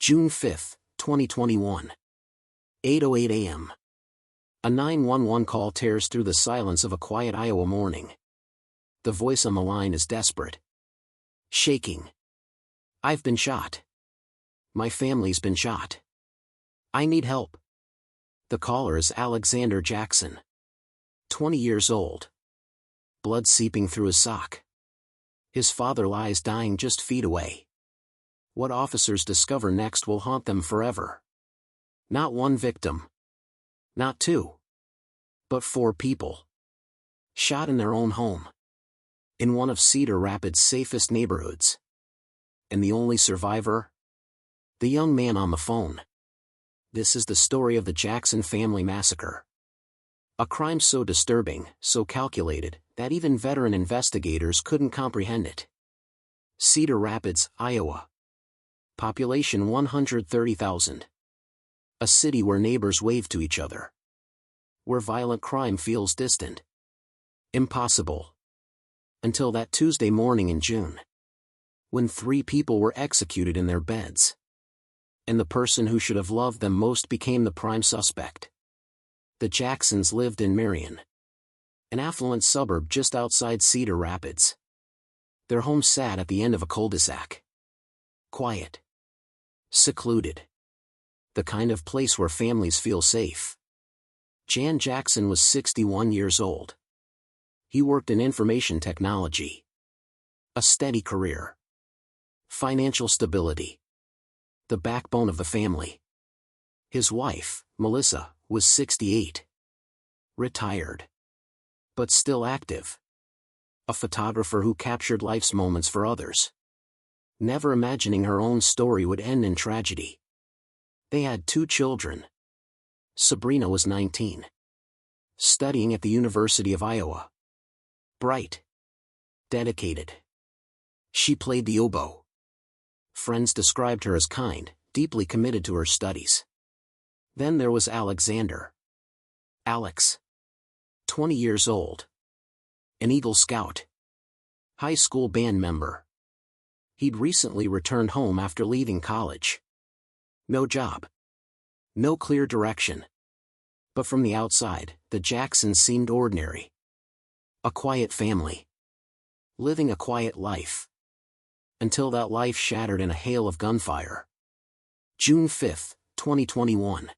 June 5, 2021. 8:08 a.m. A 911 call tears through the silence of a quiet Iowa morning. The voice on the line is desperate. Shaking. "I've been shot. My family's been shot. I need help." The caller is Alexander Jackson. 20 years old. Blood seeping through his sock. His father lies dying just feet away. What officers discover next will haunt them forever. Not one victim. Not two. But 4 people. Shot in their own home. In one of Cedar Rapids' safest neighborhoods. And the only survivor? The young man on the phone. This is the story of the Jackson Family Massacre. A crime so disturbing, so calculated, that even veteran investigators couldn't comprehend it. Cedar Rapids, Iowa. Population 130,000. A city where neighbors wave to each other. Where violent crime feels distant. Impossible. Until that Tuesday morning in June. When 3 people were executed in their beds. And the person who should have loved them most became the prime suspect. The Jacksons lived in Marion, an affluent suburb just outside Cedar Rapids. Their home sat at the end of a cul-de-sac. Quiet. Secluded. The kind of place where families feel safe. Jan Jackson was 61 years old. He worked in information technology. A steady career. Financial stability. The backbone of the family. His wife, Melissa, was 68. Retired. But still active. A photographer who captured life's moments for others. Never imagining her own story would end in tragedy. They had 2 children. Sabrina was 19. Studying at the University of Iowa. Bright. Dedicated. She played the oboe. Friends described her as kind, deeply committed to her studies. Then there was Alexander. Alex. 20 years old. An Eagle Scout. High school band member. He'd recently returned home after leaving college. No job. No clear direction. But from the outside, the Jacksons seemed ordinary. A quiet family. Living a quiet life. Until that life shattered in a hail of gunfire. June 5, 2021.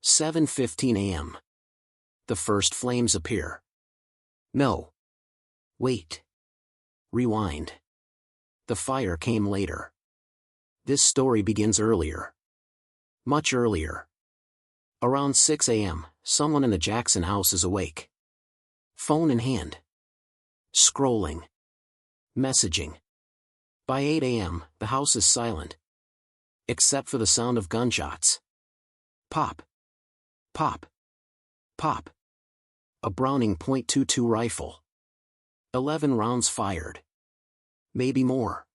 7:15 a.m. The first flames appear. No. Wait. Rewind. The fire came later. This story begins earlier. Much earlier. Around 6 a.m., someone in the Jackson house is awake. Phone in hand. Scrolling. Messaging. By 8 a.m., the house is silent. Except for the sound of gunshots. Pop. Pop. Pop. A Browning .22 rifle. 11 rounds fired. Maybe more.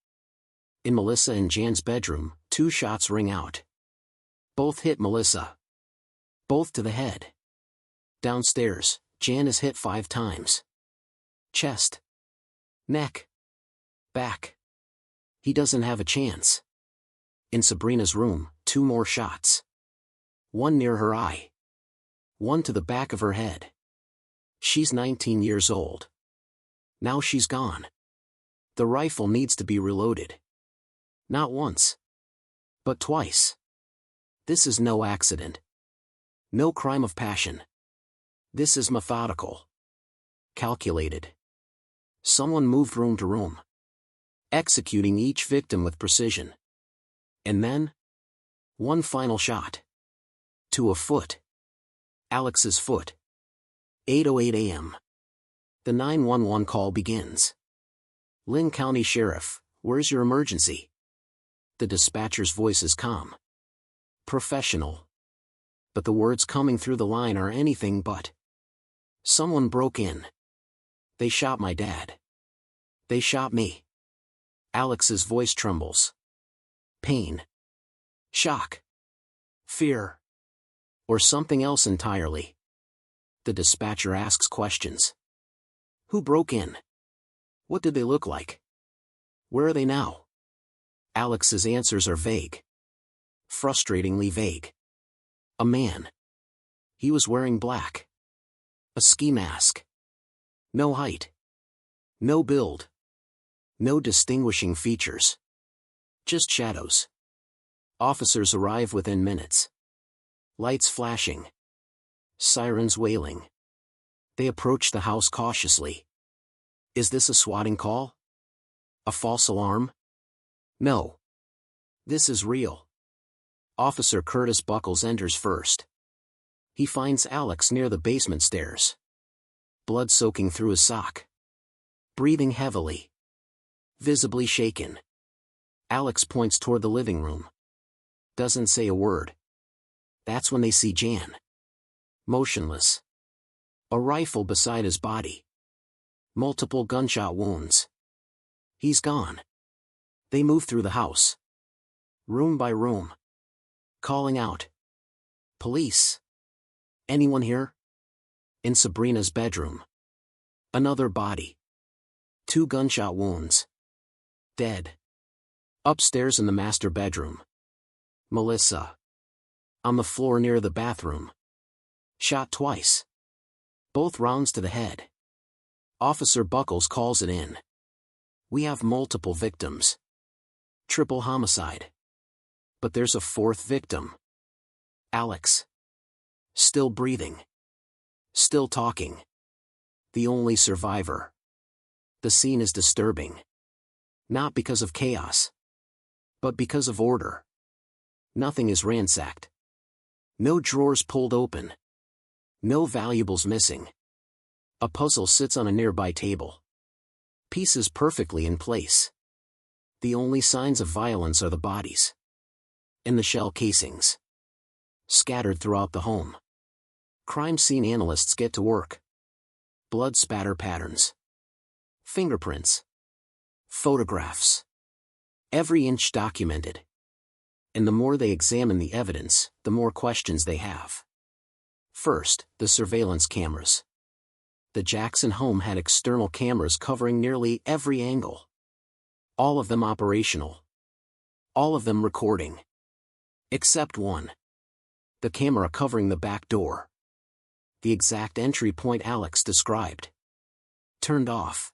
In Melissa and Jan's bedroom, 2 shots ring out. Both hit Melissa. Both to the head. Downstairs, Jan is hit 5 times. Chest. Neck. Back. He doesn't have a chance. In Sabrina's room, 2 more shots. One near her eye. One to the back of her head. She's 19 years old. Now she's gone. The rifle needs to be reloaded. Not once. But twice. This is no accident. No crime of passion. This is methodical. Calculated. Someone moved room to room. Executing each victim with precision. And then? One final shot. To a foot. Alex's foot. 8:08 a.m. The 911 call begins. Lynn County Sheriff, where's your emergency? The dispatcher's voice is calm. Professional. But the words coming through the line are anything but. Someone broke in. They shot my dad. They shot me. Alex's voice trembles. Pain. Shock. Fear. Or something else entirely. The dispatcher asks questions. Who broke in? What did they look like? Where are they now? Alex's answers are vague. Frustratingly vague. A man. He was wearing black. A ski mask. No height. No build. No distinguishing features. Just shadows. Officers arrive within minutes. Lights flashing. Sirens wailing. They approach the house cautiously. Is this a swatting call? A false alarm? No. This is real. Officer Curtis Buckles enters first. He finds Alex near the basement stairs. Blood soaking through his sock. Breathing heavily. Visibly shaken. Alex points toward the living room. Doesn't say a word. That's when they see Jan. Motionless. A rifle beside his body. Multiple gunshot wounds. He's gone. They move through the house. Room by room. Calling out. Police. Anyone here? In Sabrina's bedroom. Another body. 2 gunshot wounds. Dead. Upstairs in the master bedroom. Melissa. On the floor near the bathroom. Shot twice. Both rounds to the head. Officer Buckles calls it in. We have multiple victims. Triple homicide. But there's a 4th victim. Alex. Still breathing. Still talking. The only survivor. The scene is disturbing. Not because of chaos. But because of order. Nothing is ransacked. No drawers pulled open. No valuables missing. A puzzle sits on a nearby table. Pieces perfectly in place. The only signs of violence are the bodies. And the shell casings. Scattered throughout the home. Crime scene analysts get to work. Blood spatter patterns. Fingerprints. Photographs. Every inch documented. And the more they examine the evidence, the more questions they have. First, the surveillance cameras. The Jackson home had external cameras covering nearly every angle. All of them operational. All of them recording. Except one. The camera covering the back door. The exact entry point Alex described. Turned off.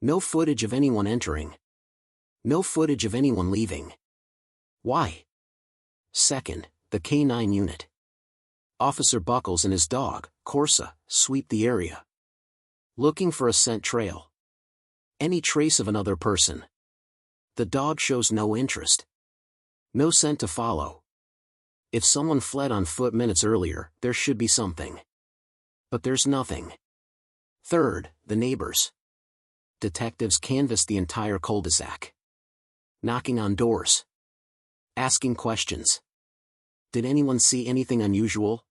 No footage of anyone entering. No footage of anyone leaving. Why? Second, the K9 unit. Officer Buckles and his dog, Corsa, sweep the area. Looking for a scent trail. Any trace of another person. The dog shows no interest. No scent to follow. If someone fled on foot minutes earlier, there should be something. But there's nothing. Third, the neighbors. Detectives canvassed the entire cul-de-sac. Knocking on doors. Asking questions. Did anyone see anything unusual?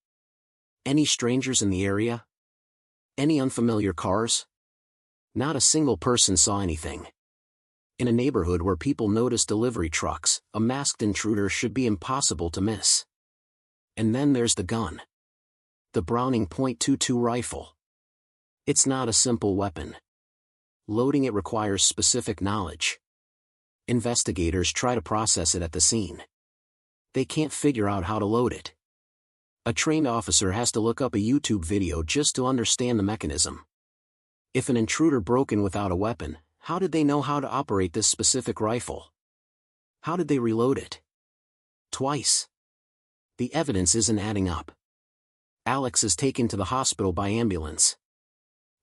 Any strangers in the area? Any unfamiliar cars? Not a single person saw anything. In a neighborhood where people notice delivery trucks, a masked intruder should be impossible to miss. And then there's the gun. The Browning .22 rifle. It's not a simple weapon. Loading it requires specific knowledge. Investigators try to process it at the scene. They can't figure out how to load it. A trained officer has to look up a YouTube video just to understand the mechanism. If an intruder broke in without a weapon, how did they know how to operate this specific rifle? How did they reload it? Twice. The evidence isn't adding up. Alex is taken to the hospital by ambulance.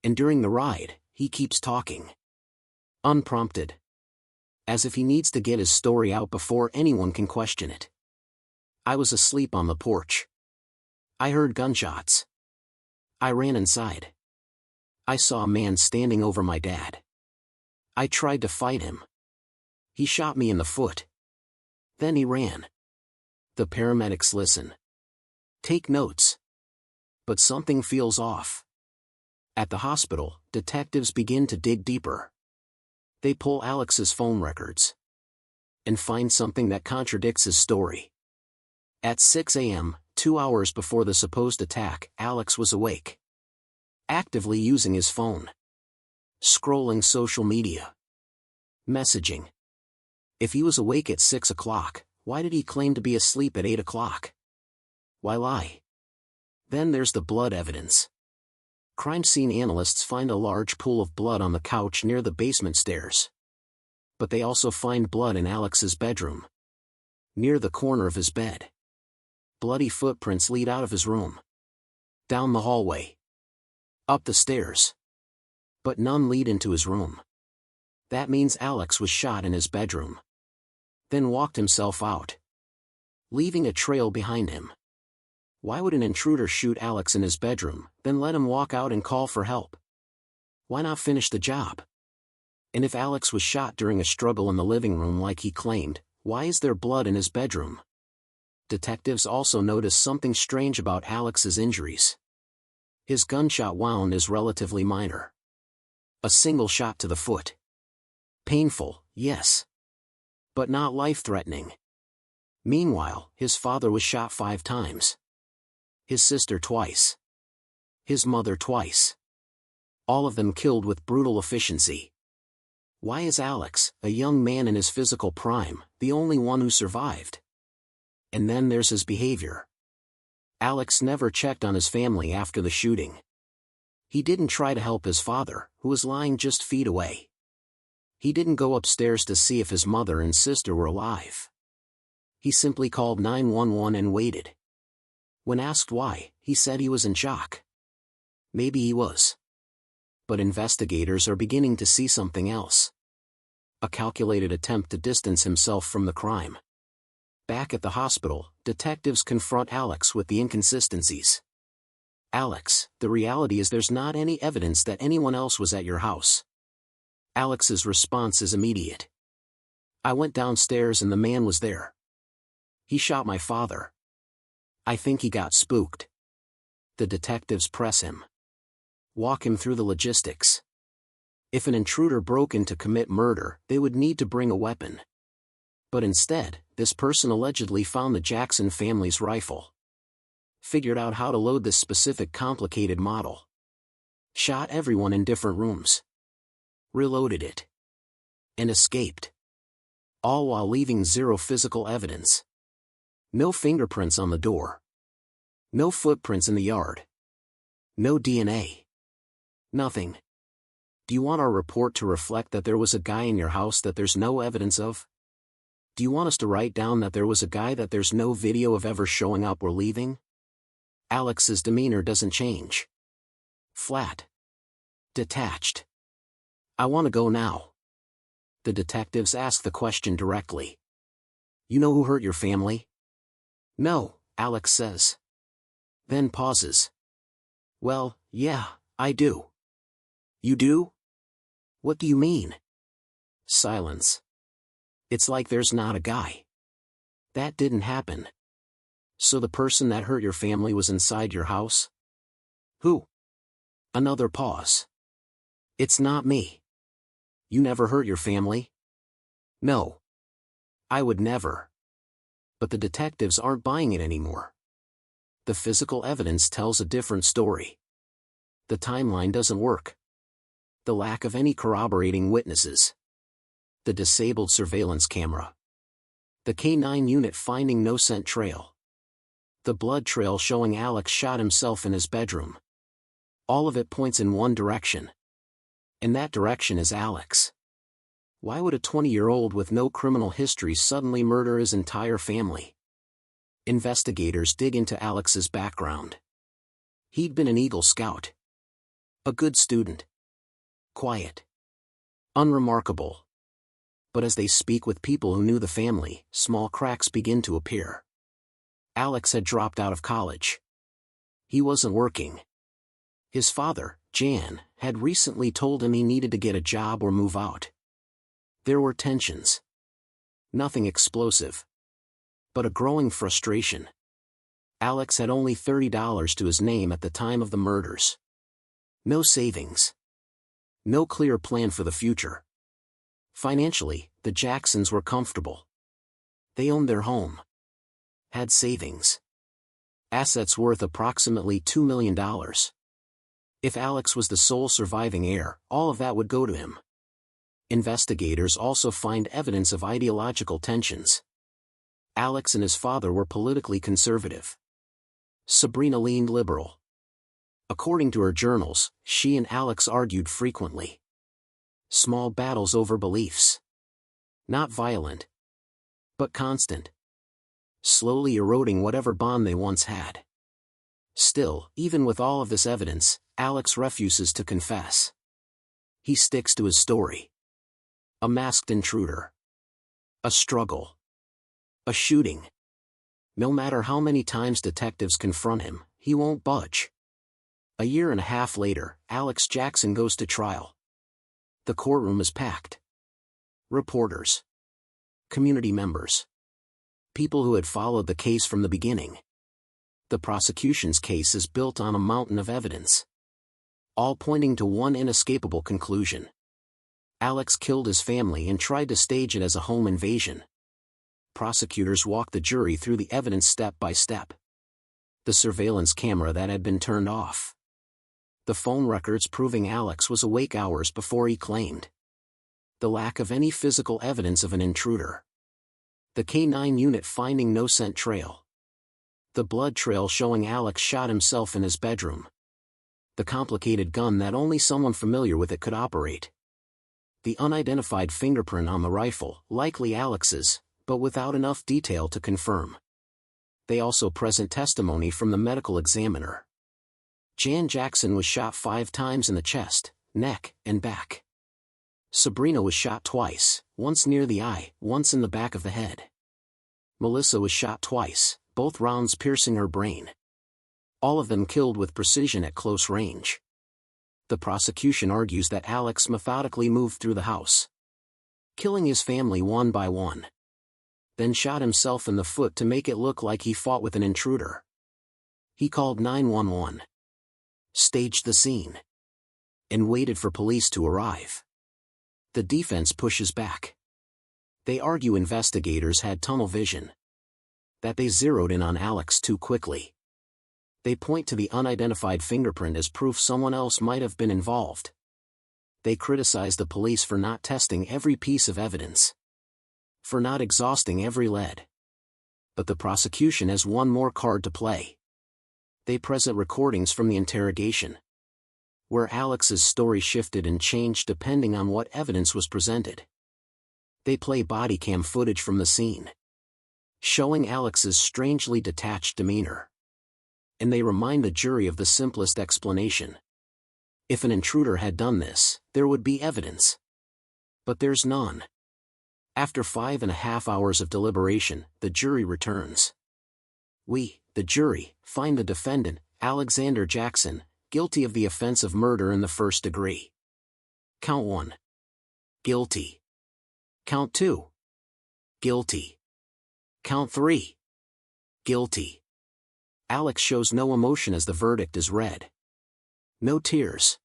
And during the ride, he keeps talking. Unprompted. As if he needs to get his story out before anyone can question it. I was asleep on the porch. I heard gunshots. I ran inside. I saw a man standing over my dad. I tried to fight him. He shot me in the foot. Then he ran. The paramedics listen. Take notes. But something feels off. At the hospital, detectives begin to dig deeper. They pull Alex's phone records. And find something that contradicts his story. At 6 a.m., 2 hours before the supposed attack, Alex was awake. Actively using his phone. Scrolling social media. Messaging. If he was awake at 6 o'clock, Why did he claim to be asleep at 8 o'clock? Why lie? Then there's the blood evidence. Crime scene analysts find a large pool of blood on the couch near the basement stairs. But they also find blood in Alex's bedroom, near the corner of his bed. Bloody footprints lead out of his room, down the hallway, up the stairs. But none lead into his room. That means Alex was shot in his bedroom, then walked himself out, leaving a trail behind him. Why would an intruder shoot Alex in his bedroom, then let him walk out and call for help? Why not finish the job? And if Alex was shot during a struggle in the living room like he claimed, why is there blood in his bedroom? Detectives also notice something strange about Alex's injuries. His gunshot wound is relatively minor. A single shot to the foot. Painful, yes, but not life-threatening. Meanwhile, his father was shot 5 times. His sister twice. His mother twice. All of them killed with brutal efficiency. Why is Alex, a young man in his physical prime, the only one who survived? And then there's his behavior. Alex never checked on his family after the shooting. He didn't try to help his father, who was lying just feet away. He didn't go upstairs to see if his mother and sister were alive. He simply called 911 and waited. When asked why, he said he was in shock. Maybe he was. But investigators are beginning to see something else. A calculated attempt to distance himself from the crime. Back at the hospital, detectives confront Alex with the inconsistencies. Alex, the reality is there's not any evidence that anyone else was at your house. Alex's response is immediate. I went downstairs and the man was there. He shot my father. I think he got spooked. The detectives press him. Walk him through the logistics. If an intruder broke in to commit murder, they would need to bring a weapon. But instead, this person allegedly found the Jackson family's rifle. Figured out how to load this specific complicated model. Shot everyone in different rooms. Reloaded it. And escaped. All while leaving zero physical evidence. No fingerprints on the door. No footprints in the yard. No DNA. Nothing. Do you want our report to reflect that there was a guy in your house that there's no evidence of? Do you want us to write down that there was a guy that there's no video of ever showing up or leaving? Alex's demeanor doesn't change. Flat. Detached. I want to go now. The detectives ask the question directly. You know who hurt your family? No, Alex says. Then pauses. Well, yeah, I do. You do? What do you mean? Silence. It's like there's not a guy. That didn't happen. So the person that hurt your family was inside your house? Who? Another pause. It's not me. You never hurt your family? No. I would never. But the detectives aren't buying it anymore. The physical evidence tells a different story. The timeline doesn't work. The lack of any corroborating witnesses. The disabled surveillance camera. The K9 unit finding no scent trail. The blood trail showing Alex shot himself in his bedroom. All of it points in one direction. And that direction is Alex. Why would a 20-year-old with no criminal history suddenly murder his entire family? Investigators dig into Alex's background. He'd been an Eagle Scout. A good student. Quiet. Unremarkable. But as they speak with people who knew the family, small cracks begin to appear. Alex had dropped out of college. He wasn't working. His father, Jan, had recently told him he needed to get a job or move out. There were tensions. Nothing explosive. But a growing frustration. Alex had only $30 to his name at the time of the murders. No savings. No clear plan for the future. Financially, the Jacksons were comfortable. They owned their home. Had savings. Assets worth approximately $2 million. If Alex was the sole surviving heir, all of that would go to him. Investigators also find evidence of ideological tensions. Alex and his father were politically conservative. Sabrina leaned liberal. According to her journals, she and Alex argued frequently. Small battles over beliefs. Not violent, but constant. Slowly eroding whatever bond they once had. Still, even with all of this evidence, Alex refuses to confess. He sticks to his story. A masked intruder. A struggle. A shooting. No matter how many times detectives confront him, he won't budge. A year and a half later, Alex Jackson goes to trial. The courtroom is packed. Reporters. Community members. People who had followed the case from the beginning. The prosecution's case is built on a mountain of evidence. All pointing to one inescapable conclusion. Alex killed his family and tried to stage it as a home invasion. Prosecutors walked the jury through the evidence step by step. The surveillance camera that had been turned off. The phone records proving Alex was awake hours before he claimed. The lack of any physical evidence of an intruder. The K-9 unit finding no scent trail. The blood trail showing Alex shot himself in his bedroom. The complicated gun that only someone familiar with it could operate. The unidentified fingerprint on the rifle, likely Alex's, but without enough detail to confirm. They also present testimony from the medical examiner. Jan Jackson was shot 5 times in the chest, neck, and back. Sabrina was shot twice, once near the eye, once in the back of the head. Melissa was shot twice, both rounds piercing her brain. All of them killed with precision at close range. The prosecution argues that Alex methodically moved through the house, killing his family one by one. Then shot himself in the foot to make it look like he fought with an intruder. He called 911. Staged the scene. And waited for police to arrive. The defense pushes back. They argue investigators had tunnel vision. That they zeroed in on Alex too quickly. They point to the unidentified fingerprint as proof someone else might have been involved. They criticize the police for not testing every piece of evidence. For not exhausting every lead. But the prosecution has one more card to play. They present recordings from the interrogation, where Alex's story shifted and changed depending on what evidence was presented. They play body cam footage from the scene, showing Alex's strangely detached demeanor. And they remind the jury of the simplest explanation. If an intruder had done this, there would be evidence. But there's none. After 5.5 hours of deliberation, the jury returns. We, the jury, find the defendant, Alexander Jackson, guilty of the offense of murder in the first degree. Count 1. Guilty. Count 2. Guilty. Count 3. Guilty. Alex shows no emotion as the verdict is read. No tears.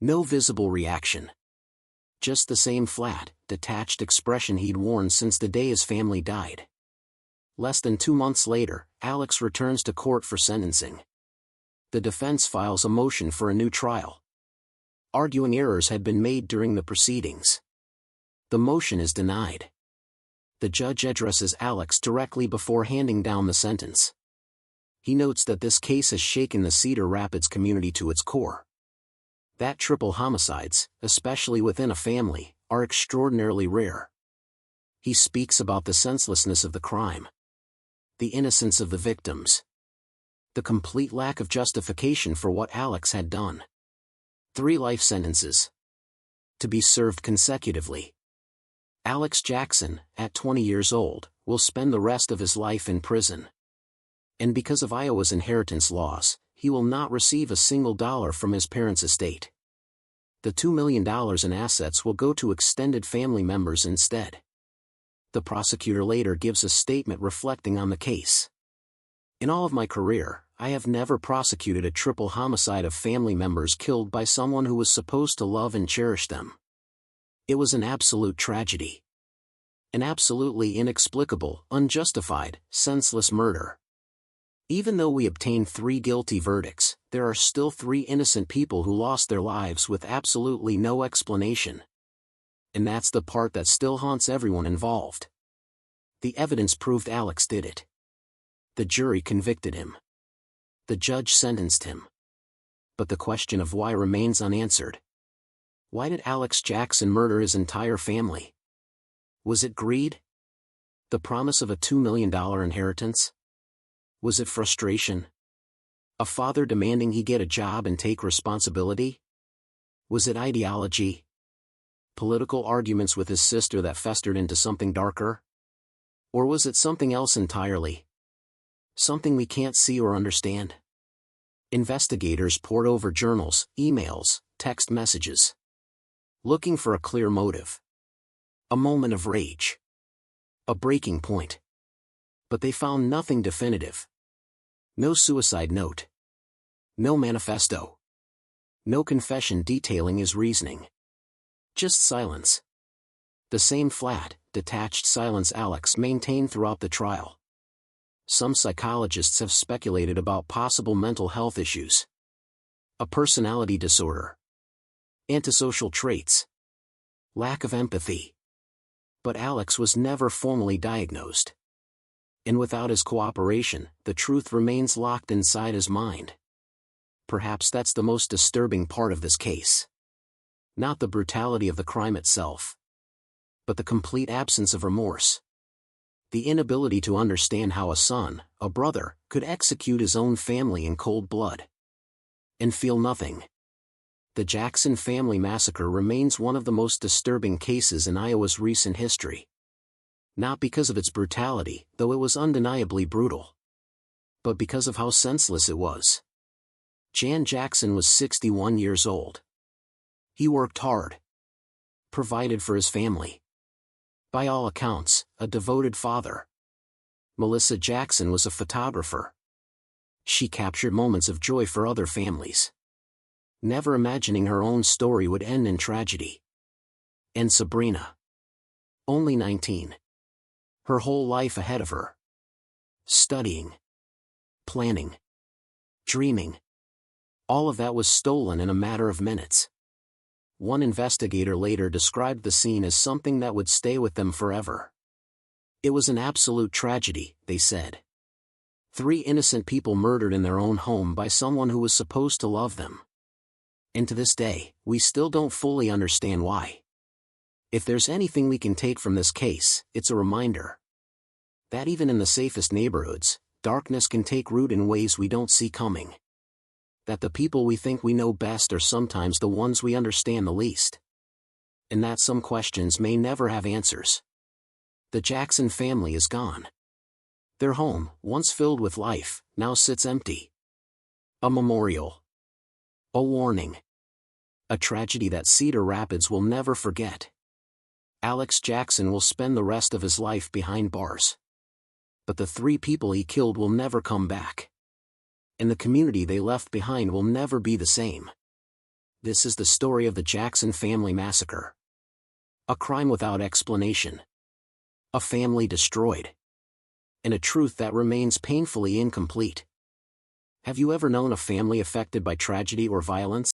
No visible reaction. Just the same flat, detached expression he'd worn since the day his family died. Less than 2 months later, Alex returns to court for sentencing. The defense files a motion for a new trial, arguing errors had been made during the proceedings. The motion is denied. The judge addresses Alex directly before handing down the sentence. He notes that this case has shaken the Cedar Rapids community to its core. That triple homicides, especially within a family, are extraordinarily rare. He speaks about the senselessness of the crime, the innocence of the victims, the complete lack of justification for what Alex had done. 3 life sentences, to be served consecutively. Alex Jackson, at 20 years old, will spend the rest of his life in prison. And because of Iowa's inheritance laws, he will not receive a single dollar from his parents' estate. The $2 million in assets will go to extended family members instead. The prosecutor later gives a statement reflecting on the case. In all of my career, I have never prosecuted a triple homicide of family members killed by someone who was supposed to love and cherish them. It was an absolute tragedy. An absolutely inexplicable, unjustified, senseless murder. Even though we obtained 3 guilty verdicts, there are still 3 innocent people who lost their lives with absolutely no explanation. And that's the part that still haunts everyone involved. The evidence proved Alex did it. The jury convicted him. The judge sentenced him. But the question of why remains unanswered. Why did Alex Jackson murder his entire family? Was it greed? The promise of a $2 million inheritance? Was it frustration? A father demanding he get a job and take responsibility? Was it ideology? Political arguments with his sister that festered into something darker? Or was it something else entirely? Something we can't see or understand? Investigators pored over journals, emails, text messages, looking for a clear motive. A moment of rage. A breaking point. But they found nothing definitive. No suicide note. No manifesto. No confession detailing his reasoning. Just silence. The same flat, detached silence Alex maintained throughout the trial. Some psychologists have speculated about possible mental health issues. A personality disorder. Antisocial traits. Lack of empathy. But Alex was never formally diagnosed. And without his cooperation, the truth remains locked inside his mind. Perhaps that's the most disturbing part of this case. Not the brutality of the crime itself, but the complete absence of remorse. The inability to understand how a son, a brother, could execute his own family in cold blood and feel nothing. The Jackson Family Massacre remains one of the most disturbing cases in Iowa's recent history. Not because of its brutality, though it was undeniably brutal, but because of how senseless it was. Jan Jackson was 61 years old. He worked hard, provided for his family. By all accounts, a devoted father. Melissa Jackson was a photographer. She captured moments of joy for other families, never imagining her own story would end in tragedy. And Sabrina, only 19. Her whole life ahead of her. Studying, planning, dreaming. All of that was stolen in a matter of minutes. One investigator later described the scene as something that would stay with them forever. It was an absolute tragedy, they said. 3 innocent people murdered in their own home by someone who was supposed to love them. And to this day, we still don't fully understand why. If there's anything we can take from this case, it's a reminder that even in the safest neighborhoods, darkness can take root in ways we don't see coming. That the people we think we know best are sometimes the ones we understand the least. And that some questions may never have answers. The Jackson family is gone. Their home, once filled with life, now sits empty. A memorial. A warning. A tragedy that Cedar Rapids will never forget. Alex Jackson will spend the rest of his life behind bars. But the 3 people he killed will never come back. And the community they left behind will never be the same. This is the story of the Jackson Family Massacre. A crime without explanation. A family destroyed. And a truth that remains painfully incomplete. Have you ever known a family affected by tragedy or violence?